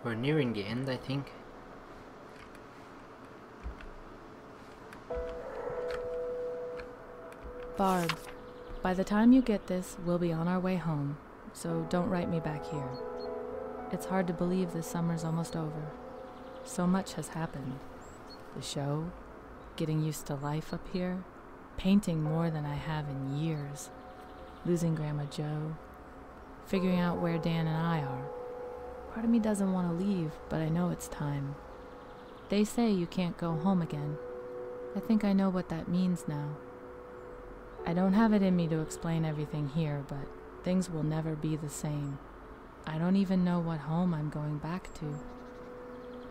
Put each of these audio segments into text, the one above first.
We're nearing the end, I think. Barb, by the time you get this, we'll be on our way home, so don't write me back here. It's hard to believe this summer's almost over. So much has happened. The show, getting used to life up here, painting more than I have in years, losing Grandma Jo, figuring out where Dan and I are. Part of me doesn't want to leave, but I know it's time. They say you can't go home again. I think I know what that means now. I don't have it in me to explain everything here, but things will never be the same. I don't even know what home I'm going back to.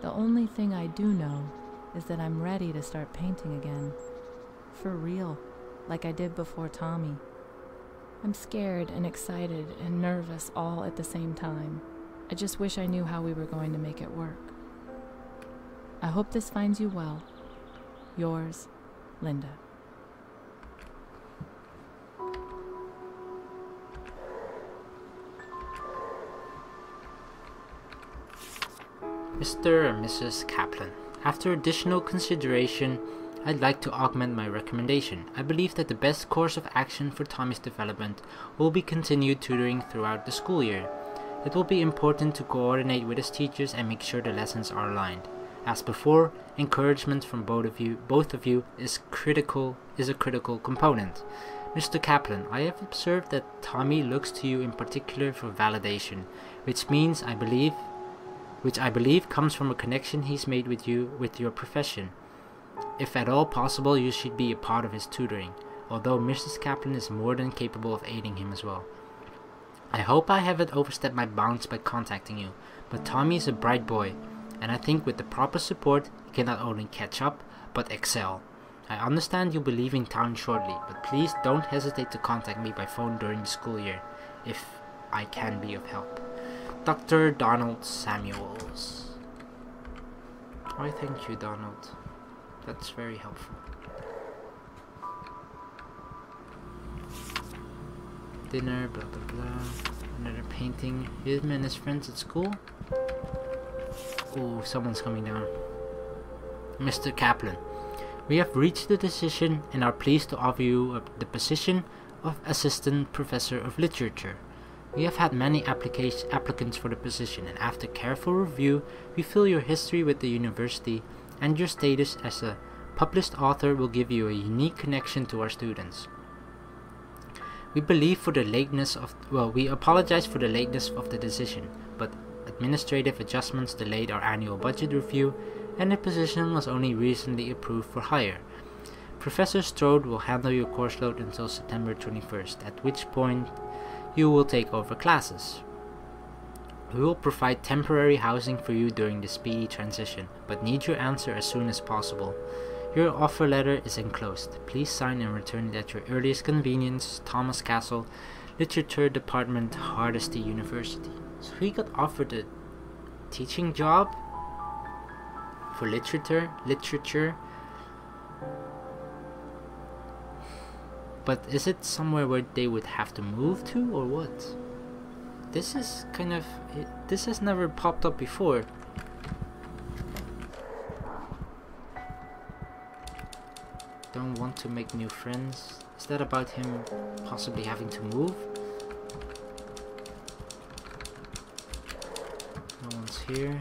The only thing I do know is that I'm ready to start painting again. For real, like I did before Tommy. I'm scared and excited and nervous all at the same time. I just wish I knew how we were going to make it work. I hope this finds you well. Yours, Linda. Mr. and Mrs. Kaplan, after additional consideration, I'd like to augment my recommendation. I believe that the best course of action for Tommy's development will be continued tutoring throughout the school year. It will be important to coordinate with his teachers and make sure the lessons are aligned. As before, encouragement from both of you is a critical component. Mr. Kaplan, I have observed that Tommy looks to you in particular for validation, which I believe comes from a connection he's made with you with your profession. If at all possible, you should be a part of his tutoring, although Mrs. Kaplan is more than capable of aiding him as well. I hope I haven't overstepped my bounds by contacting you, but Tommy is a bright boy, and I think with the proper support, he can not only catch up, but excel. I understand you'll be leaving town shortly, but please don't hesitate to contact me by phone during the school year, if I can be of help. Dr. Donald Samuels. Why, thank you, Donald. That's very helpful. Dinner, blah blah blah. Another painting. Him and his friends at school. Oh, someone's coming down. Mr. Kaplan, we have reached the decision and are pleased to offer you the position of Assistant Professor of Literature. We have had many applicants for the position, and after careful review, we feel your history with the university and your status as a published author will give you a unique connection to our students. We apologize for the lateness of the decision, but administrative adjustments delayed our annual budget review, and the position was only recently approved for hire. Professor Strode will handle your course load until September 21st, at which point you will take over classes. We will provide temporary housing for you during the speedy transition, but need your answer as soon as possible. Your offer letter is enclosed. Please sign and return it at your earliest convenience. Thomas Castle, Literature Department, Hardesty University. So he got offered a teaching job for literature. But is it somewhere where they would have to move to, or what? This is kind of... this has never popped up before. Don't want to make new friends. Is that about him possibly having to move? No one's here.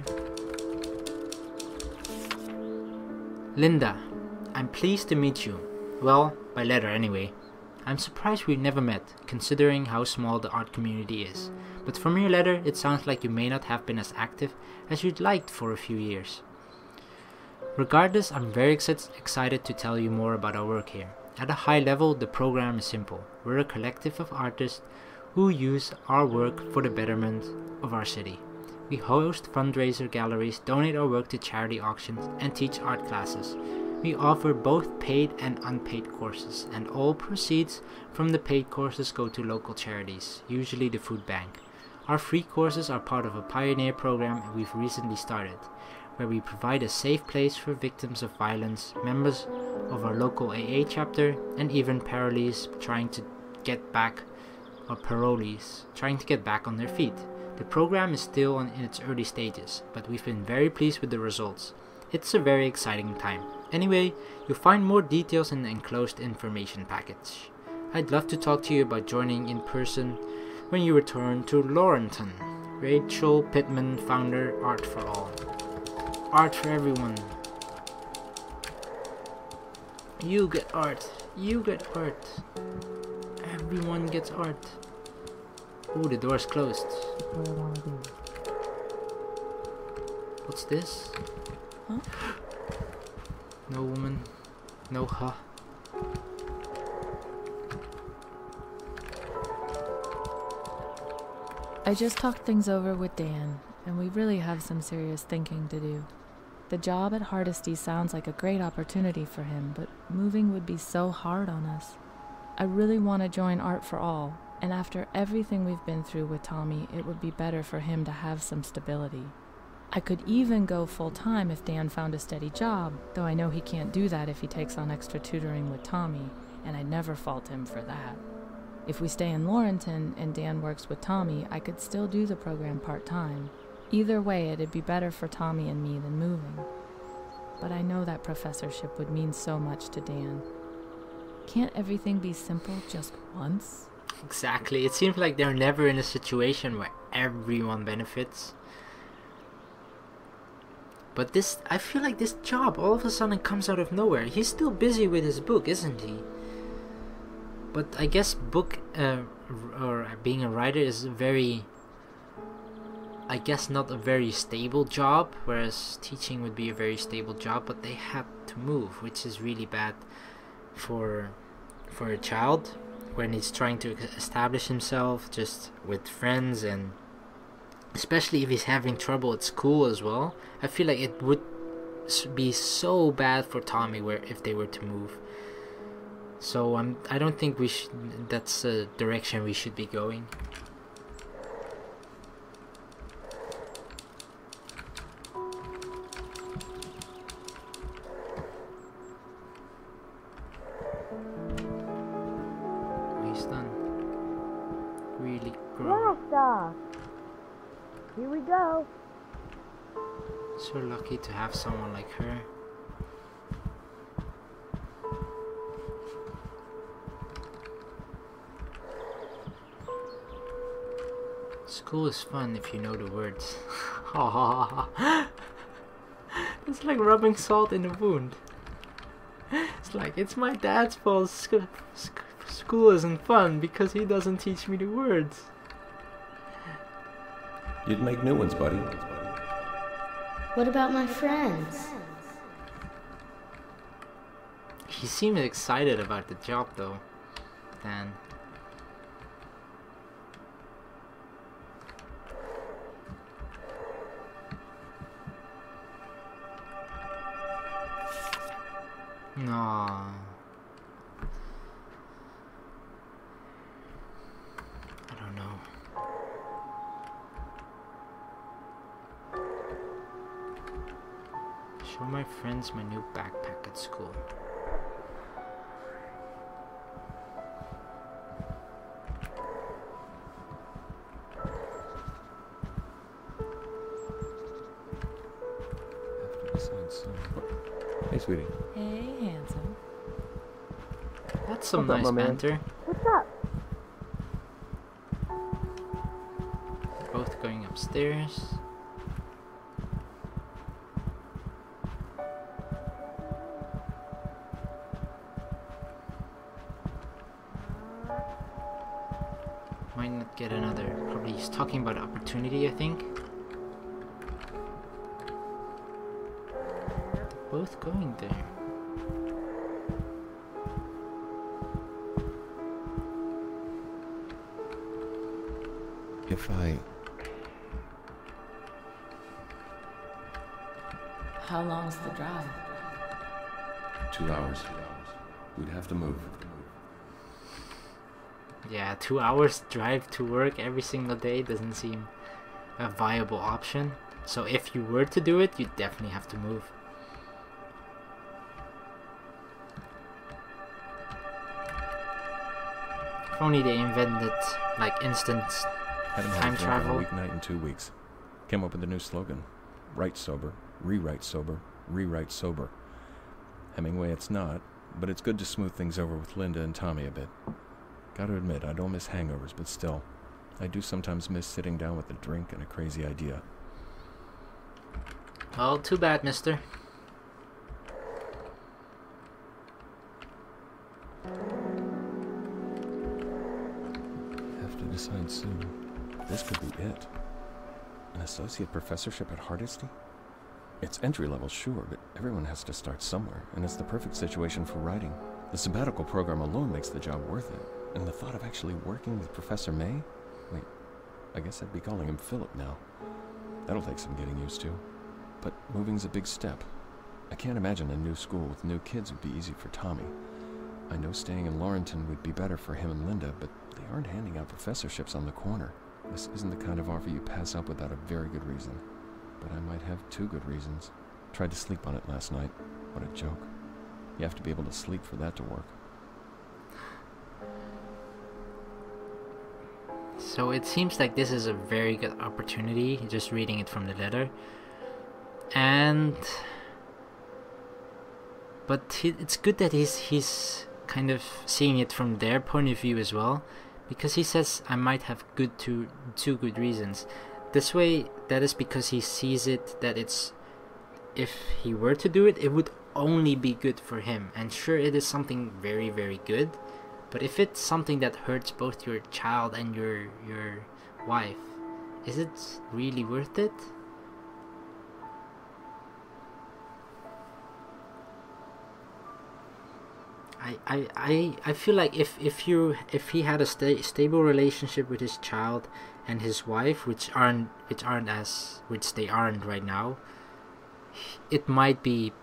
Linda, I'm pleased to meet you. Well, by letter anyway. I'm surprised we never met, considering how small the art community is. But from your letter, it sounds like you may not have been as active as you'd liked for a few years. Regardless, I'm very excited to tell you more about our work here. At a high level, the program is simple. We're a collective of artists who use our work for the betterment of our city. We host fundraiser galleries, donate our work to charity auctions, and teach art classes. We offer both paid and unpaid courses, and all proceeds from the paid courses go to local charities, usually the food bank. Our free courses are part of a pioneer program we've recently started, where we provide a safe place for victims of violence, members of our local AA chapter, and even parolees trying to get back on their feet. The program is still in its early stages, but we've been very pleased with the results. It's a very exciting time. Anyway, you'll find more details in the enclosed information package. I'd love to talk to you about joining in person when you return to Laurenton. Rachel Pittman, founder, Art for All. Art for everyone. You get art. You get art. Everyone gets art. Ooh, the door's closed. What's this? Huh? No woman. No huh. I just talked things over with Dan, and we really have some serious thinking to do. The job at Hardesty sounds like a great opportunity for him, but moving would be so hard on us. I really want to join Art for All, and after everything we've been through with Tommy, it would be better for him to have some stability. I could even go full-time if Dan found a steady job, though I know he can't do that if he takes on extra tutoring with Tommy, and I'd never fault him for that. If we stay in Laurenton and Dan works with Tommy, I could still do the program part-time. Either way, it'd be better for Tommy and me than moving. But I know that professorship would mean so much to Dan. Can't everything be simple just once? Exactly. It seems like they're never in a situation where everyone benefits. But this, I feel like this job all of a sudden comes out of nowhere. He's still busy with his book, isn't he? But I guess book or being a writer is very, I guess, not a very stable job, whereas teaching would be a very stable job. But they have to move, which is really bad for a child when he's trying to establish himself just with friends, and especially if he's having trouble at school as well. I feel like it would be so bad for Tommy if they were to move. So I don't think that's the direction we should be going. He's done. Really grown. Blast! Here we go. So lucky to have someone like her. School is fun if you know the words. It's like rubbing salt in a wound. It's like, it's my dad's fault school isn't fun because he doesn't teach me the words. You'd make new ones, buddy. What about my friends? He seemed excited about the job though, Dan. No. I don't know. Show my friends my new backpack at school. Hey, sweetie. Hey, handsome. That's some What's up, nice my man? banter. What's up? Both going upstairs. Might not get another. Probably he's talking about opportunity, I think. Both going there. If I... How long's the drive? 2 hours. We'd have to move. Yeah, 2 hours drive to work every single day doesn't seem a viable option. So if you were to do it, you'd definitely have to move. If only they invented like instant Haven't had time a drink on travel. a weeknight in 2 weeks. Came up with a new slogan. Write sober, rewrite sober, rewrite sober. Hemingway it's not, but it's good to smooth things over with Linda and Tommy a bit. Gotta admit, I don't miss hangovers, but still, I do sometimes miss sitting down with a drink and a crazy idea. Well, too bad, mister. Have to decide soon. This could be it. An associate professorship at Hardesty? It's entry level, sure, but everyone has to start somewhere, and it's the perfect situation for writing. The sabbatical program alone makes the job worth it, and the thought of actually working with Professor May? Wait, I guess I'd be calling him Philip now. That'll take some getting used to. But moving's a big step. I can't imagine a new school with new kids would be easy for Tommy. I know staying in Laurenton would be better for him and Linda, but they aren't handing out professorships on the corner. This isn't the kind of offer you pass up without a very good reason. But I might have 2 good reasons. Tried to sleep on it last night. What a joke. You have to be able to sleep for that to work. So it seems like this is a very good opportunity, just reading it from the letter. But it's good that he's kind of seeing it from their point of view as well, because he says I might have two good reasons. This way, that is because he sees it that it's, if he were to do it, it would only be good for him. And sure, it is something very, very good, but if it's something that hurts both your child and your wife, is it really worth it? I feel like if he had a stable relationship with his child and his wife, which they aren't right now, it might be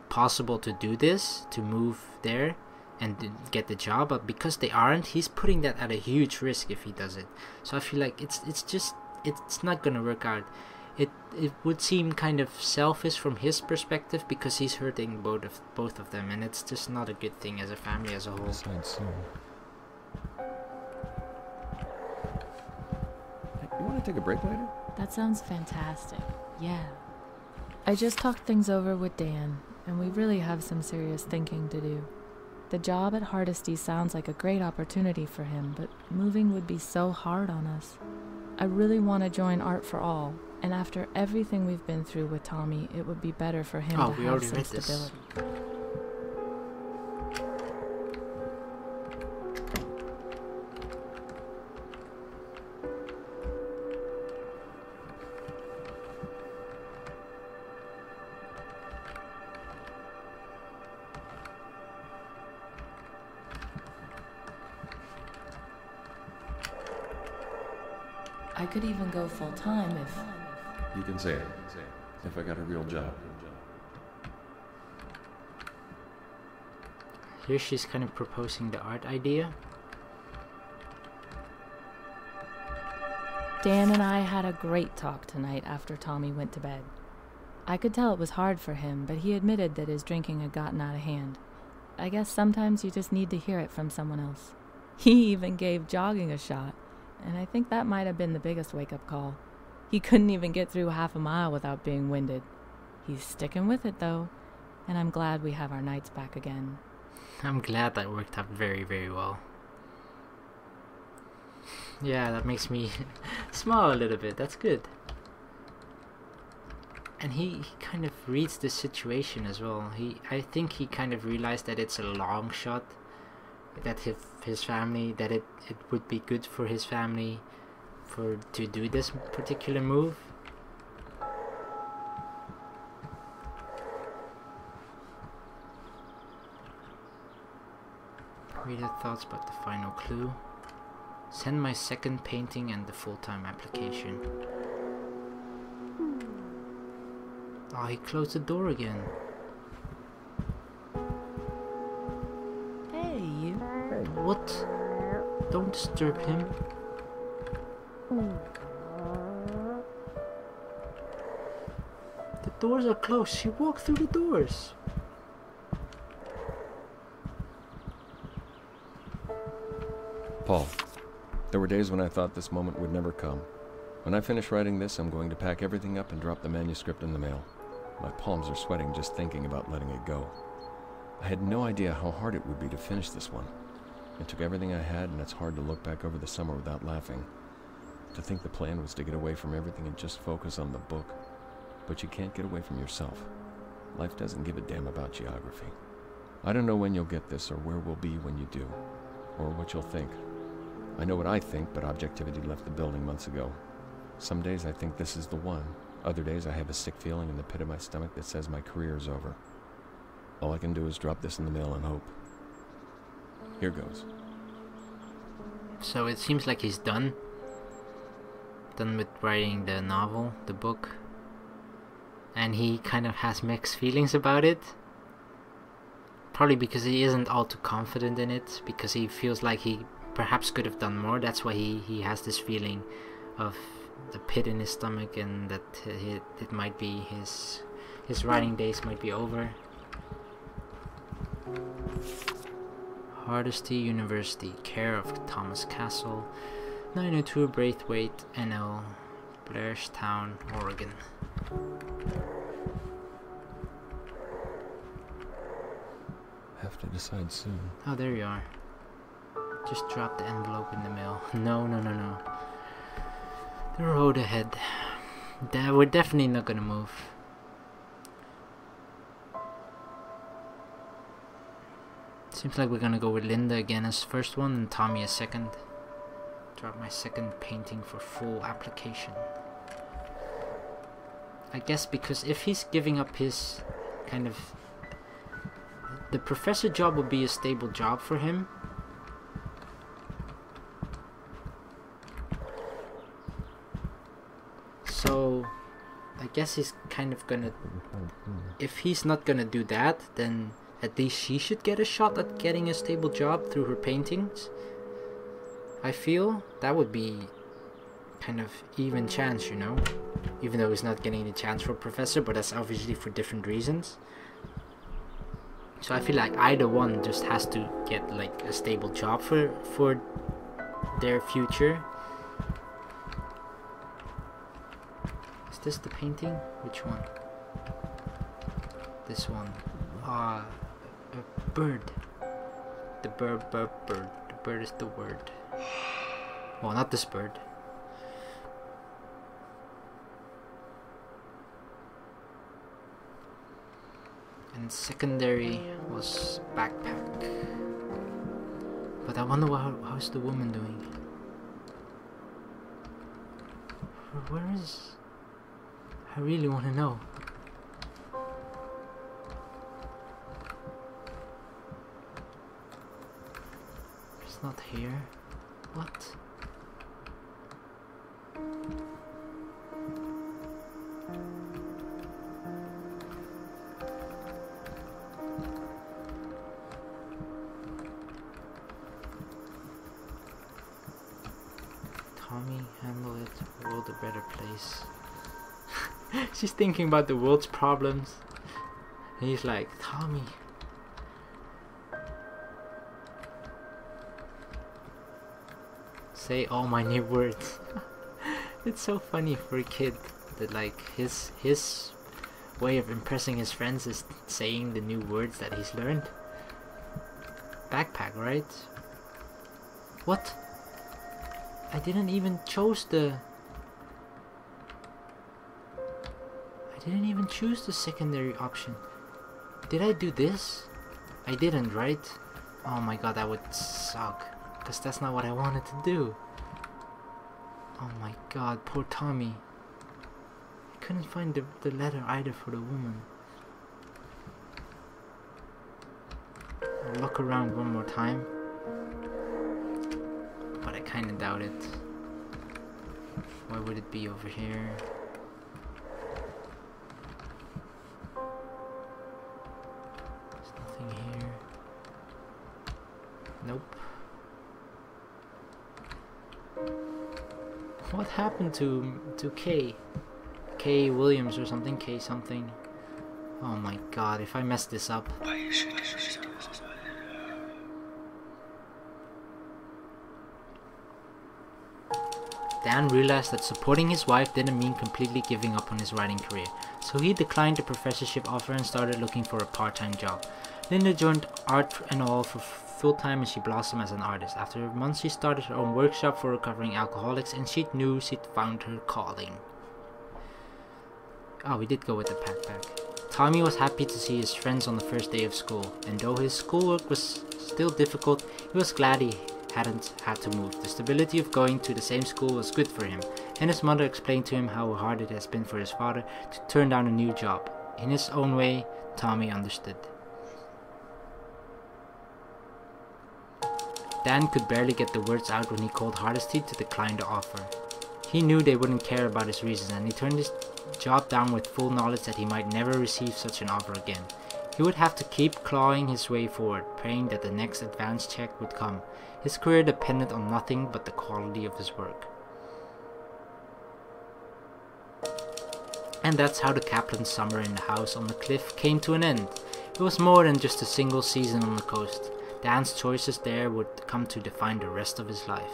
possible to do this, to move there and get the job. But because they aren't, he's putting that at a huge risk if he does it. So I feel like it's not gonna work out. It would seem kind of selfish from his perspective, because he's hurting both of them, and it's just not a good thing as a family as a whole. Decide soon. Hey, you want to take a break later? That sounds fantastic. Yeah. I just talked things over with Dan, and we really have some serious thinking to do. The job at Hardesty sounds like a great opportunity for him, but moving would be so hard on us. I really want to join Art for All, and after everything we've been through with Tommy, it would be better for him to have some stability. I could even go full-time if... You can say it. If I got a real job. Here she's kind of proposing the art idea. Dan and I had a great talk tonight after Tommy went to bed. I could tell it was hard for him, but he admitted that his drinking had gotten out of hand. I guess sometimes you just need to hear it from someone else. He even gave jogging a shot, and I think that might have been the biggest wake-up call. He couldn't even get through half a mile without being winded. He's sticking with it, though, and I'm glad we have our nights back again. I'm glad that worked out very, very well. Yeah, that makes me smile a little bit. That's good. And he kind of reads the situation as well. I think he kind of realized that it's a long shot, that his family, that it would be good for his family to do this particular move. Read your thoughts about the final clue. Send my second painting and the full-time application. Oh, he closed the door again. Hey, you. What? Don't disturb him. The doors are closed. She walked through the doors. Paul, There were days when I thought this moment would never come. When I finish writing this, I'm going to pack everything up and drop the manuscript in the mail. My palms are sweating just thinking about letting it go. I had no idea how hard it would be to finish this one. It took everything I had, and it's hard to look back over the summer without laughing. To think the plan was to get away from everything and just focus on the book. But you can't get away from yourself. Life doesn't give a damn about geography. I don't know when you'll get this, or where we'll be when you do, or what you'll think. I know what I think, but objectivity left the building months ago. Some days I think this is the one. Other days I have a sick feeling in the pit of my stomach that says my career is over. All I can do is drop this in the mail and hope. Here goes. So it seems like he's done with writing the novel, the book, and he kind of has mixed feelings about it. Probably because he isn't all too confident in it, because he feels like he perhaps could have done more. That's why he has this feeling of the pit in his stomach, and that it might be his writing days might be over. Hardesty University, care of Thomas Castle, 902 Braithwaite, NL, Blairstown, Oregon. Have to decide soon. Oh, there you are. Just drop the envelope in the mail. No. The road ahead. We're definitely not gonna move. Seems like we're gonna go with Linda again as first one and Tommy as second. Drop my second painting for full application. I guess because if he's giving up his kind of... The professor job will be a stable job for him. So I guess he's kind of gonna... If he's not gonna do that, then at least she should get a shot at getting a stable job through her paintings. I feel that would be kind of even chance, you know? Even though he's not getting the chance for professor, but that's obviously for different reasons. So I feel like either one just has to get like a stable job for their future. Is this the painting? Which one? This one. A bird. The bird. The bird is the word. Well, not this bird. And secondary was backpack. But I wonder how's the woman doing? Where is... I really want to know. It's not here. What? Tommy, handle it. World a better place. She's thinking about the world's problems. And he's like, Tommy. Say all my new words. It's so funny for a kid that like his way of impressing his friends is saying the new words that he's learned. Backpack, right? What? I didn't even choose the... I didn't even choose the secondary option. Did I do this? I didn't, right? Oh my god, that would suck. Because that's not what I wanted to do. Oh my god, poor Tommy. I couldn't find the letter either for the woman. I'll look around one more time. But I kinda doubt it. Why would it be over here? There's nothing here. Nope. What happened to K? K Williams or something? K something. Oh my god, if I mess this up. Dan realized that supporting his wife didn't mean completely giving up on his writing career, so he declined the professorship offer and started looking for a part-time job. Linda joined Art and All for full-time and she blossomed as an artist. After months she started her own workshop for recovering alcoholics and she knew she'd found her calling. Oh, we did go with the backpack. Tommy was happy to see his friends on the first day of school, and though his schoolwork was still difficult, he was glad he hadn't had to move. The stability of going to the same school was good for him, and his mother explained to him how hard it has been for his father to turn down a new job. In his own way, Tommy understood. Dan could barely get the words out when he called Hardesty to decline the offer. He knew they wouldn't care about his reasons, and he turned his job down with full knowledge that he might never receive such an offer again. He would have to keep clawing his way forward, praying that the next advance check would come. His career depended on nothing but the quality of his work. And that's how the Kaplan summer in the house on the cliff came to an end. It was more than just a single season on the coast. Dan's choices there would come to define the rest of his life.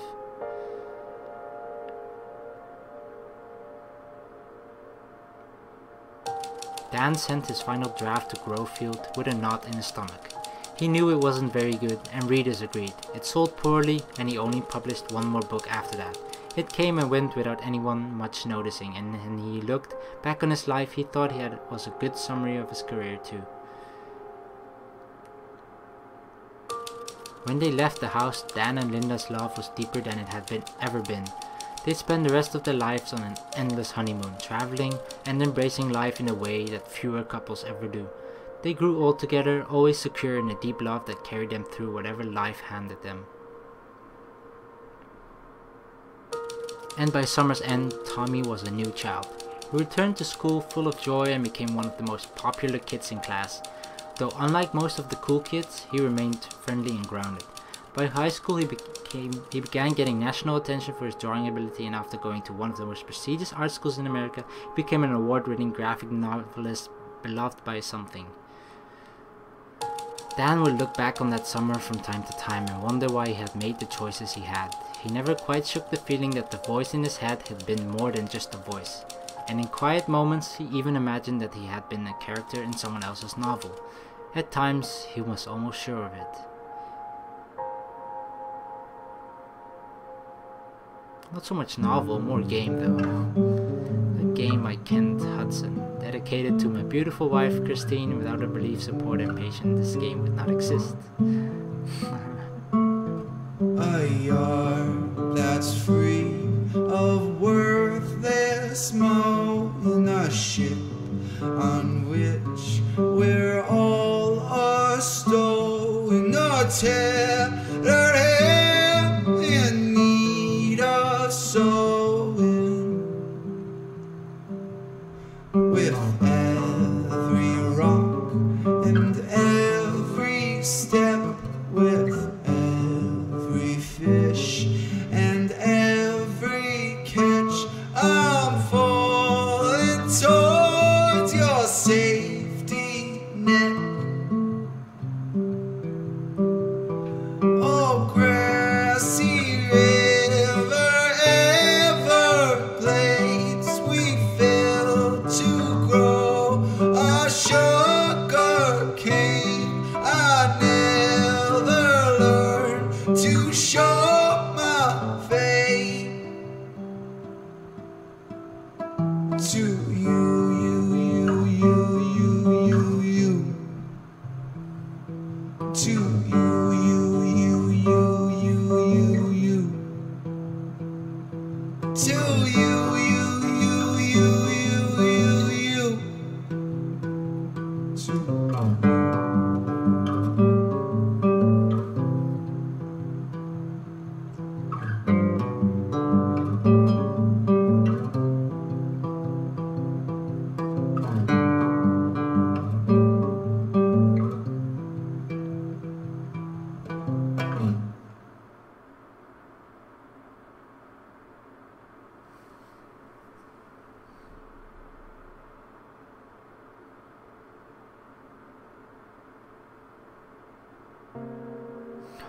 Dan sent his final draft to Grovefield with a knot in his stomach. He knew it wasn't very good, and readers agreed. It sold poorly, and he only published one more book after that. It came and went without anyone much noticing, and when he looked back on his life, he thought was a good summary of his career too. When they left the house, Dan and Linda's love was deeper than it had ever been. They'd spend the rest of their lives on an endless honeymoon, traveling and embracing life in a way that fewer couples ever do. They grew old together, always secure in a deep love that carried them through whatever life handed them. And by summer's end, Tommy was a new child. He returned to school full of joy and became one of the most popular kids in class. Though unlike most of the cool kids, he remained friendly and grounded. By high school, he began getting national attention for his drawing ability, and after going to one of the most prestigious art schools in America, he became an award-winning graphic novelist beloved by something. Dan would look back on that summer from time to time and wonder why he had made the choices he had. He never quite shook the feeling that the voice in his head had been more than just a voice. And in quiet moments, he even imagined that he had been a character in someone else's novel. At times, he was almost sure of it. Not so much novel, more game though. A game by Kent Hudson. Dedicated to my beautiful wife Christine. Without her belief, support and patience, this game would not exist. A yard that's free of worthless moan, a ship on which we're all a-stowing, a tattered hand in need of sewing. With every rock and every step, with every fish and every catch, I'm falling towards your safety net. Oh, grassy river, Everglades, we fill to grow a sugar cane. I never learned to show my fate to you. To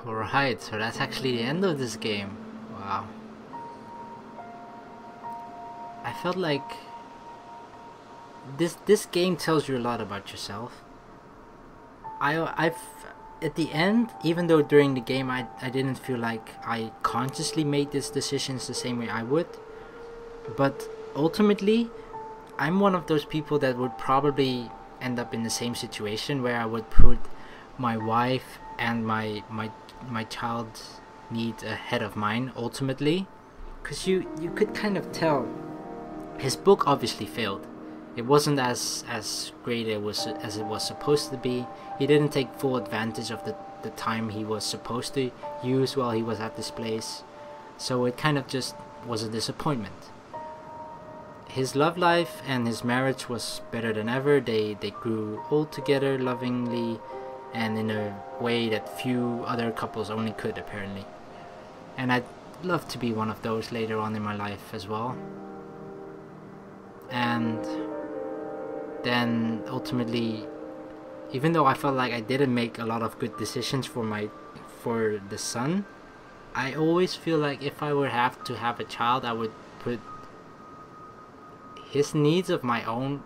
Alright, so that's actually the end of this game. Wow. I felt like this game tells you a lot about yourself. I've at the end, even though during the game I didn't feel like I consciously made these decisions the same way I would, but ultimately I'm one of those people that would probably end up in the same situation where I would put my wife and my child's needs ahead of mine ultimately, because you could kind of tell his book obviously failed. It wasn't as great as it was supposed to be. He didn't take full advantage of the time he was supposed to use while he was at this place, so it kind of just was a disappointment. His love life and his marriage was better than ever. They grew old together lovingly and in a way that few other couples only could, apparently. And I'd love to be one of those later on in my life as well. And then ultimately, even though I felt like I didn't make a lot of good decisions for the son, I always feel like if I would have to have a child, I would put his needs of my own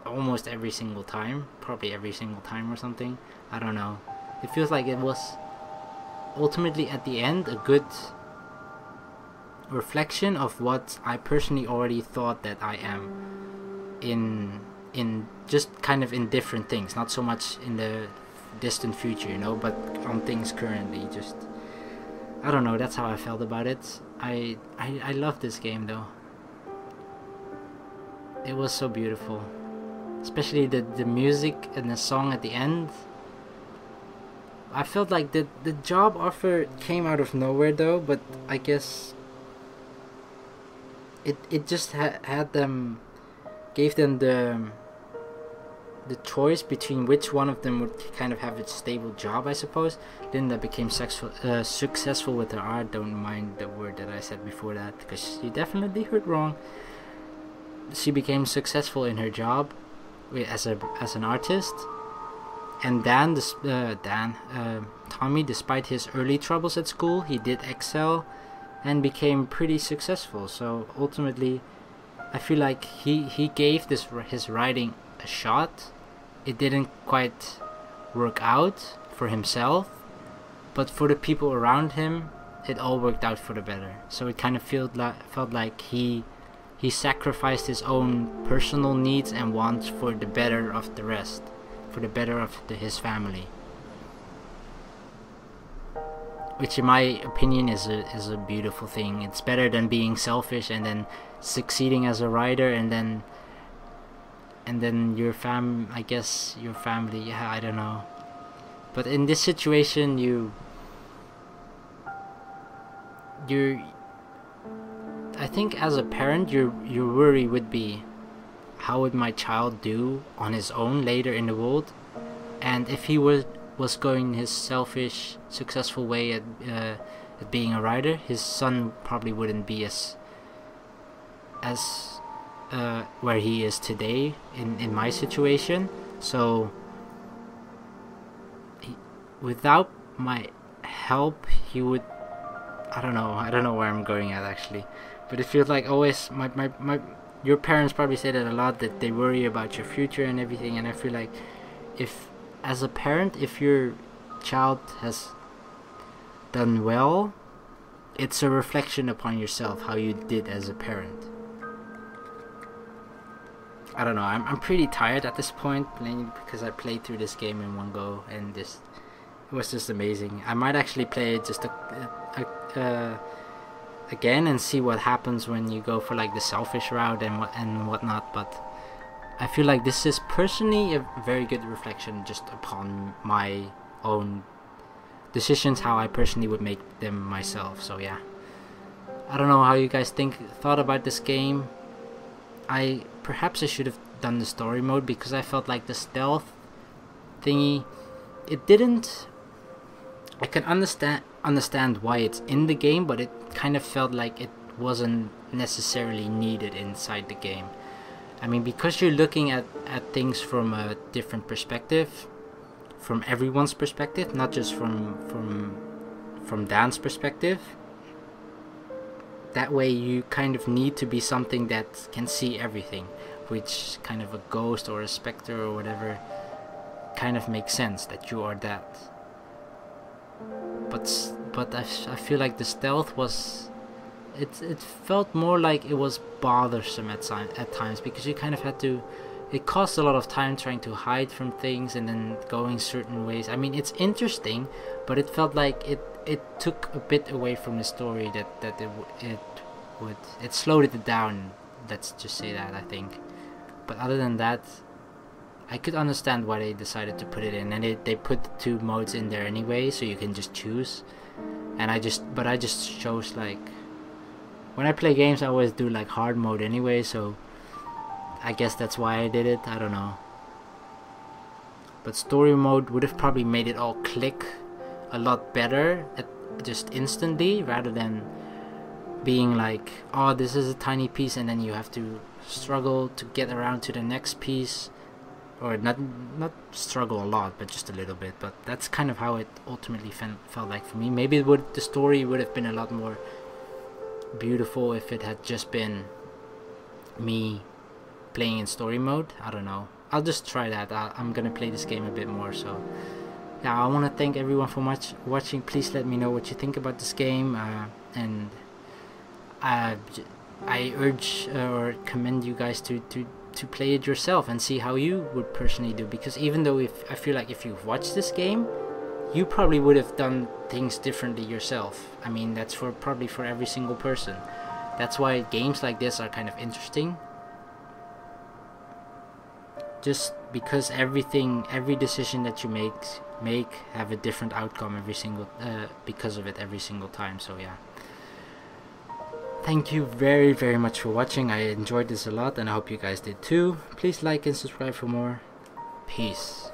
almost every single time, probably every single time or something. I don't know. It feels like it was ultimately at the end a good reflection of what I personally already thought that I am in just kind of in different things, not so much in the distant future, you know, but on things currently. Just, I don't know, that's how I felt about it. I love this game though. It was so beautiful, especially the music and the song at the end. I felt like the job offer came out of nowhere though, but I guess it just had them, gave them the choice between which one of them would kind of have a stable job, I suppose. Linda became successful with her art. Don't mind the word that I said before that, because you definitely heard wrong. She became successful in her job as an artist, and Tommy, despite his early troubles at school, he did excel and became pretty successful. So ultimately, I feel like he gave his writing a shot. It didn't quite work out for himself, but for the people around him, it all worked out for the better. So it kind of felt like he sacrificed his own personal needs and wants for the better of the rest, for the better of his family, which in my opinion is a beautiful thing. It's better than being selfish and then succeeding as a writer and then your family, yeah, I don't know. But in this situation, I think as a parent, your worry would be, how would my child do on his own later in the world? And if he was going his selfish, successful way at being a writer, his son probably wouldn't be as where he is today in my situation. So without my help, he would, I don't know where I'm going at actually, but it feels like always your parents probably say that a lot, that they worry about your future and everything. And I feel like if as a parent, if your child has done well, it's a reflection upon yourself how you did as a parent. I don't know, I'm pretty tired at this point, mainly because I played through this game in one go, and it was just amazing. I might actually play it just again and see what happens when you go for like the selfish route and whatnot, but I feel like this is personally a very good reflection just upon my own decisions, how I personally would make them myself. So yeah, I don't know how you guys thought about this game. Perhaps I should have done the story mode, because I felt like the stealth thingy, it didn't, I can understand why it's in the game, but it kind of felt like it wasn't necessarily needed inside the game. I mean, because you're looking at things from a different perspective, from everyone's perspective, not just from Dan's perspective. that way you kind of need to be something that can see everything, which kind of a ghost or a specter or whatever kind of makes sense that you are that. But I feel like the stealth was, it felt more like it was bothersome at times, because you kind of had to, it cost a lot of time trying to hide from things and then going certain ways. I mean, it's interesting, but it felt like it took a bit away from the story that it slowed it down, let's just say that, I think. But other than that, I could understand why they decided to put it in, and they put the 2 modes in there anyway, so you can just choose. And I just chose, like, when I play games I always do like hard mode anyway, so I guess that's why I did it, I don't know. But story mode would have probably made it all click a lot better just instantly, rather than being like, oh, this is a tiny piece and then you have to struggle to get around to the next piece. Or not struggle a lot, but just a little bit. But that's kind of how it ultimately felt like for me. Maybe the story would have been a lot more beautiful if it had just been me playing in story mode. I don't know. I'll just try that. I'm gonna play this game a bit more. So yeah, I want to thank everyone for watching. Please let me know what you think about this game, and I urge or commend you guys to play it yourself and see how you would personally do, because even though I feel like if you've watched this game, you probably would have done things differently yourself. I mean, that's probably for every single person. That's why games like this are kind of interesting, just because every decision that you make have a different outcome because of it every single time. So yeah, thank you very, very much for watching. I enjoyed this a lot, and I hope you guys did too. Please like and subscribe for more. Peace.